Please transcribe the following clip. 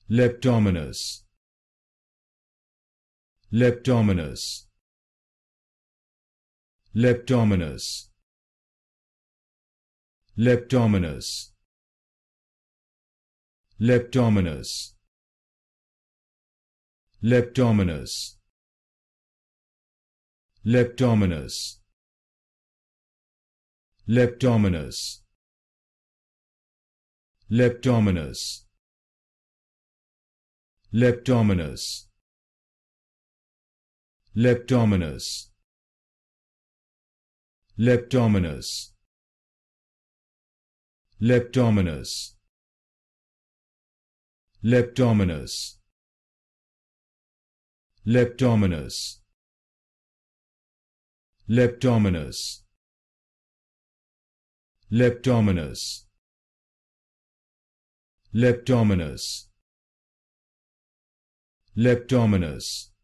Leptomonas, Leptomonas, Leptomonas, Leptomonas, Leptomonas, Leptomonas, Leptomonas, Leptomonas, Leptomonas, Leptomonas, Leptomonas, Leptomonas, Leptomonas, Leptomonas, Leptomonas, Leptomonas, Leptomonas, Leptomonas, Leptomonas,